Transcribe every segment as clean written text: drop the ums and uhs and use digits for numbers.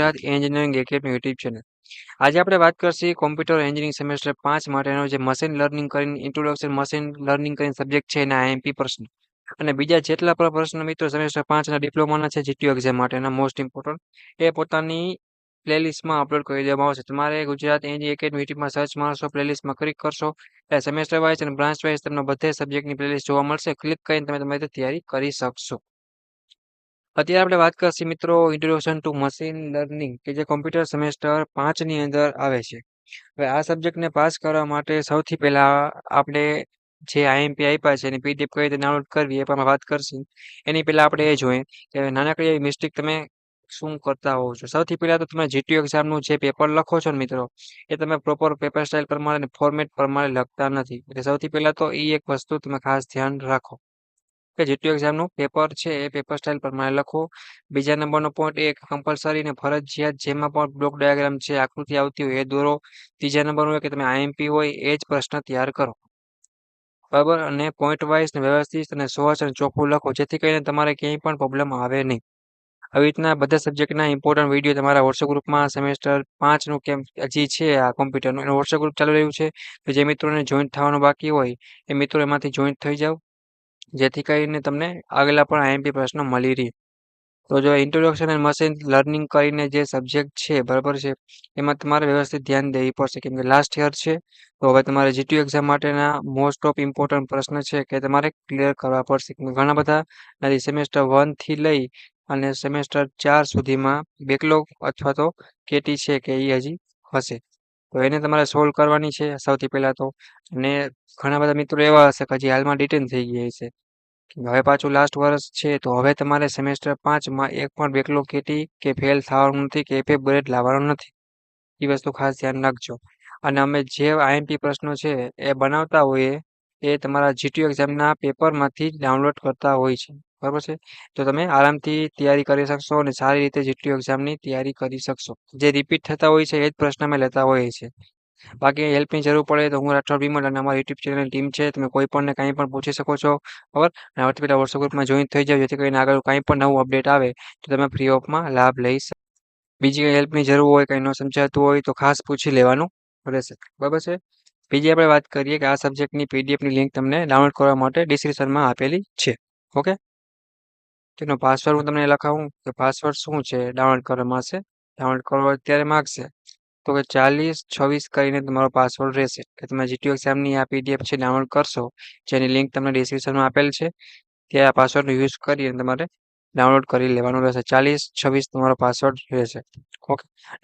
Gujarat engineering academy YouTube channel. આજે આપણે વાત કરશી કોમ્પ્યુટર એન્જિનિયરિંગ સેમેસ્ટર 5 માટેનો જે મશીન લર્નિંગ કરીને ઇન્ટ્રોડક્શન મશીન લર્નિંગ કરીને સબ્જેક્ટ છે એના આઈએમપી પ્રશ્ન અને બીજા જેટલા પણ પ્રશ્ન મિત્રો સેમેસ્ટર 5 ના ડિપ્લોમાના છે જીટીયુ એક્ઝામ માટેના મોસ્ટ ઇમ્પોર્ટન્ટ એ પોતાની પ્લેલિસ્ટમાં અપલોડ કરી દેવામાં આવશે. તમારે ગુજરાત એન્જિનિયરિંગ એકેડમી યુટ્યુબમાં સર્ચ મારશો, પ્લેલિસ્ટમાં ક્લિક કરશો એટલે સેમેસ્ટર વાઇઝ અને બ્રાન્ચ વાઇઝ તમને બધે સબ્જેક્ટની પ્લેલિસ્ટ જોવા મળશે. ક્લિક કરીને તમે તમારી તૈયારી કરી શકશો. અત્યારે આપણે વાત કરશી મિત્રો ઇન્ટ્રોડક્શન ટુ મશીન લર્નિંગ કે જે કોમ્પ્યુટર સેમેસ્ટર 5 ની અંદર આવે છે. હવે આ સબ્જેક્ટને પાસ કરવા માટે સૌથી પહેલા આપણે જે આઈએમપી આપ્યા છે એની પીડીએફ કઈ રીતે ડાઉનલોડ કરવી એ પણ વાત કરશું. એની પહેલા આપણે એ જોઈએ કે નાનકડી એવી મિસ્ટેક તમે શું કરતા હોવ છો. સૌથી પહેલા તો તમે જીટીયુ એક્ઝામનું જે પેપર લખો છો ને મિત્રો એ તમે પ્રોપર પેપર સ્ટાઇલ પ્રમાણે ફોર્મેટ પ્રમાણે લખતા નથી. એટલે સૌથી પહેલા તો એ એક વસ્તુ તમે ખાસ ધ્યાન રાખો કે જીટીયુ એક્ઝામનું પેપર છે એ પેપર સ્ટાઇલ પ્રમાણે લખો. બીજા નંબરનો પોઈન્ટ એ કમ્પલસરી ને ફરજિયાત જેમાં પણ બ્લોક ડાયાગ્રામ છે આકૃતિ આવતી હોય એ દોરો. ત્રીજા નંબરનું એ કે તમે આઈએમપી હોય એ જ પ્રશ્ન તૈયાર કરો, બરાબર, અને પોઈન્ટ વાઇઝ ને વ્યવસ્થિત અને સ્વચ્છ અને ચોખ્ખું લખો જેથી કરીને તમારે ક્યાંય પણ પ્રોબ્લેમ આવે નહીં. આવી રીતના બધા સબ્જેક્ટના ઇમ્પોર્ટન્ટ વિડીયો તમારા વોટ્સએપ ગ્રુપમાં સેમેસ્ટર 5 નું કેમ હજી છે આ કોમ્પ્યુટરનું એનું વોટ્સએપ ગ્રુપ ચાલુ રહ્યું છે. તો જે મિત્રોને જોઈન્ટ થવાનું બાકી હોય એ મિત્રો એમાંથી જોઈન્ટ થઈ જાવ જેથી કરીને તમને આગલા પણ આઈએમપી પ્રશ્નો મળી રહે. તો જો ઇન્ટ્રોડક્શન એન્ડ મશીન લર્નિંગ કરીને જે સબ્જેક્ટ છે બરાબર છે એમાં તમારે વ્યવસ્થિત ધ્યાન દેવી પડશે કેમ કે લાસ્ટ યર છે. તો હવે તમારે જીટીયુ એક્ઝામ માટેના મોસ્ટ ઓફ ઇમ્પોર્ટન્ટ પ્રશ્ન છે કે તમારે ક્લિયર કરવા પડશે. ઘણા બધા નથી સેમેસ્ટર 1 થી લઈ અને સેમેસ્ટર 4 સુધીમાં બેકલોગ અથવા તો કેટી છે કે એ હજી હશે. તો એને તમારે સોલ્વ કરવાની છે સૌથી પહેલા તો. અને ઘણા બધા મિત્રો એવા હશે કે હજી હાલમાં ડિટેન થઈ ગયા છે. હવે પાછું લાસ્ટ વર્ષ છે તો હવે તમારે સેમેસ્ટર 5 માં એક પણ બેકલોગ કેટી કે ફેલ થવાનું નથી કે એફએ ગ્રેડ લાવવાનો નથી. એ વસ્તુ ખાસ ધ્યાન રાખજો. અને અમે જે આઈએમપી પ્રશ્નો છે એ બનાવતા હોઈએ એ તમારા જીટીયુ એક્ઝામના પેપરમાંથી ડાઉનલોડ કરતા હોય છે, બરાબર છે. તો તમે આરામથી તૈયારી કરી શકશો અને સારી રીતે જીટીયુ એક્ઝામની તૈયારી કરી શકશો. જે રિપીટ થતા હોય છે એ જ પ્રશ્ન અમે લેતા હોઈએ છીએ. બાકી હેલ્પની જરૂર પડે તો હું રાઠોડ વિમલ અને અમારી યુટ્યુબ ચેનલ ટીમ છે તમે કોઈ પણ કંઈ પણ પૂછી શકો છો, બરાબર. અને હવે પેલા વોટ્સએપ ગ્રુપમાં જોઈન થઈ જાવ જેથી કરીને આગળ કંઈ પણ નવું અપડેટ આવે તો તમે ફ્રી ઓફમાં લાભ લઈ શકો. બીજી કંઈ હેલ્પની જરૂર હોય કંઈ ન સમજાતું હોય તો ખાસ પૂછી લેવાનું રહેશે, બરાબર છે. બીજી આપણે વાત કરીએ કે આ સબ્જેક્ટની પીડીએફની લિંક તમને ડાઉનલોડ કરવા માટે ડિસ્ક્રિપ્શનમાં આપેલી છે. ઓકે, તેનો પાસવર્ડ હું તમને લખાવું કે પાસવર્ડ શું છે ડાઉનલોડ કરવા માંગશે. ડાઉનલોડ કરવા અત્યારે માગશે તો કે 4026 કરીને તમારો પાસવર્ડ રહેશે. કે તમે જીટીયુ એક્ઝામની આ પીડીએફ છે ડાઉનલોડ કરશો જેની લિંક તમને ડિસ્ક્રિપ્શનમાં આપેલ છે ત્યાં આ પાસવર્ડનો યુઝ કરી અને તમારે ડાઉનલોડ કરી લેવાનું રહેશે. 4026 તમારો પાસવર્ડ રહેશે. ઓકે,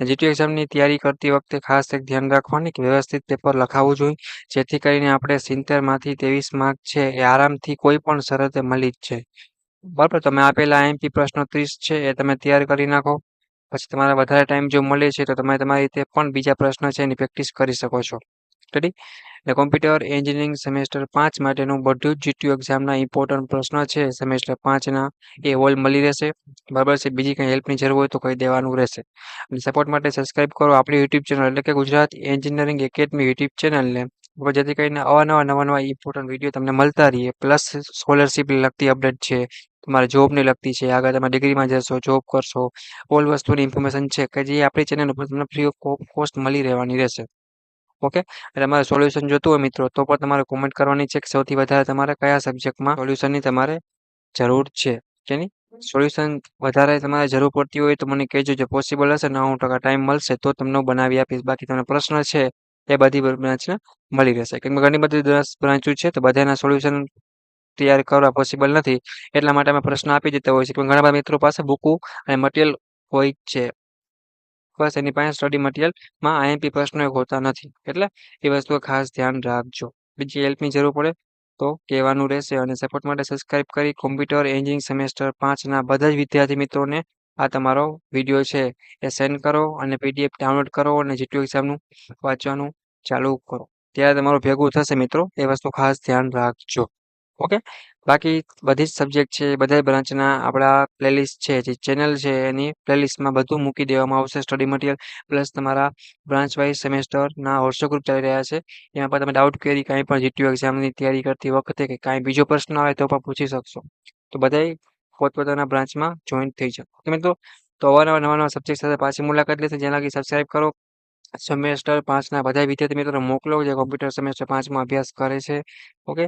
જીટીયુ એક્ઝામની તૈયારી કરતી વખતે ખાસ એક ધ્યાન રાખવાની કે વ્યવસ્થિત પેપર લખાવવું જોઈએ જેથી કરીને આપણે 70માંથી 23 માર્ક છે એ આરામથી કોઈ પણ શરતે મળી જ છે, બરાબર. તમે આપેલા આઈએમપી પ્રશ્નો 30 છે એ તમે તૈયાર કરી નાખો. પછી તમારે વધારે ટાઈમ જો મળે છે તો તમે તમારી રીતે પણ બીજા પ્રશ્ન છે એની પ્રેક્ટિસ કરી શકો છો. સ્ટડી એટલે કોમ્પ્યુટર એન્જિનિયરિંગ સેમેસ્ટર 5 માટેનું બધું જ જીટીયુ એક્ઝામના ઇમ્પોર્ટન્ટ પ્રશ્ન છે સેમેસ્ટર 5ના એ હોલ મળી રહેશે, બરાબર છે. બીજી કંઈ હેલ્પની જરૂર હોય તો કહી દેવાનું રહેશે. અને સપોર્ટ માટે સબસ્ક્રાઇબ કરો આપણી યુટ્યુબ ચેનલ એટલે કે ગુજરાત એન્જિનિયરિંગ એકેડમી યુટ્યુબ ચેનલને, જેથી કરીને નવા ઇમ્પોર્ટન્ટ વિડીયો તમને મળતા રહીએ. પ્લસ સ્કોલરશિપ લગતી અપડેટ છે, તમારે જોબને લગતી છે, આગળ તમે ડિગ્રીમાં જશો જોબ કરશો ઓલ વસ્તુની ઇન્ફોર્મેશન છે કે જે આપણી ચેનલ ઉપર તમને ફ્રી ઓફ કોસ્ટ મળી રહેવાની રહેશે. ઓકે, એટલે તમારે સોલ્યુશન જોતું હોય મિત્રો તો પણ તમારે કોમેન્ટ કરવાની છે કે સૌથી વધારે તમારે કયા સબ્જેક્ટમાં સોલ્યુશનની તમારે જરૂર છે કે નહીં. સોલ્યુશન વધારે તમારે જરૂર પડતી હોય તો મને કહેજો. જો પોસિબલ હશે 90% ટાઈમ મળશે તો તમને હું બનાવી આપીશ. બાકી તમને પ્રશ્ન છે એ બધી બ્રાન્ચને મળી રહેશે કેમ કે ઘણી બધી 10 બ્રાન્ચો છે તો બધાના સોલ્યુશન તૈયાર કરવા પોસિબલ નથી. એટલા માટે અમે પ્રશ્ન આપી દેતા હોય છે પણ ઘણા બધા મિત્રો પાસે બુકો અને મટીરિયલ હોય છે, બસ એની પાસે સ્ટડી મટીરિયલમાં આઈએમપી પ્રશ્નો હોતા નથી. એટલે એ વસ્તુ ખાસ ધ્યાન રાખજો. બીજી હેલ્પની જરૂર પડે તો કહેવાનું રહેશે. અને સપોર્ટ માટે સબસ્ક્રાઇબ કરી કોમ્પ્યુટર એન્જિનિયરિંગ સેમેસ્ટર 5ના બધા જ વિદ્યાર્થી મિત્રોને આ તમારો વિડીયો છે એ સેન્ડ કરો અને પીડીએફ ડાઉનલોડ કરો અને જીટીયુ એક્ઝામનું વાંચવાનું ચાલુ કરો. ત્યારે તમારું ભેગું થશે મિત્રો, એ વસ્તુ ખાસ ધ્યાન રાખજો. ઓકે, બાકી બધી જ સબ્જેક્ટ છે બધા બ્રાન્ચના આપણા પ્લેલિસ્ટ છે જે ચેનલ છે એની પ્લેલિસ્ટમાં બધું મૂકી દેવામાં આવશે. સ્ટડી મટીરિયલ પ્લસ તમારા બ્રાન્ચ વાઇઝ સેમેસ્ટરના વોટ્સએપ ગ્રુપ ચાલી રહ્યા છે એમાં પણ તમે ડાઉટ ક્વેરી કાંઈ પણ જીટીયુ એક્ઝામની તૈયારી કરતી વખતે કે કાંઈ બીજો પ્રશ્ન આવે તો પણ પૂછી શકશો. તો બધાય પોતપોતાના બ્રાન્ચમાં જોઈન થઈ જાઓ. તમે તો તો અવારનવાર નવા સબ્જેક્ટ સાથે પાછી મુલાકાત લેશે. જેના લગી સબસ્ક્રાઇબ કરો. સેમેસ્ટર 5ના બધા વિદ્યાર્થી મિત્રો મોકલો જે કોમ્પ્યુટર સેમેસ્ટર 5માં અભ્યાસ કરે છે. Okay,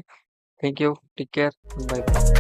thank you, take care, by.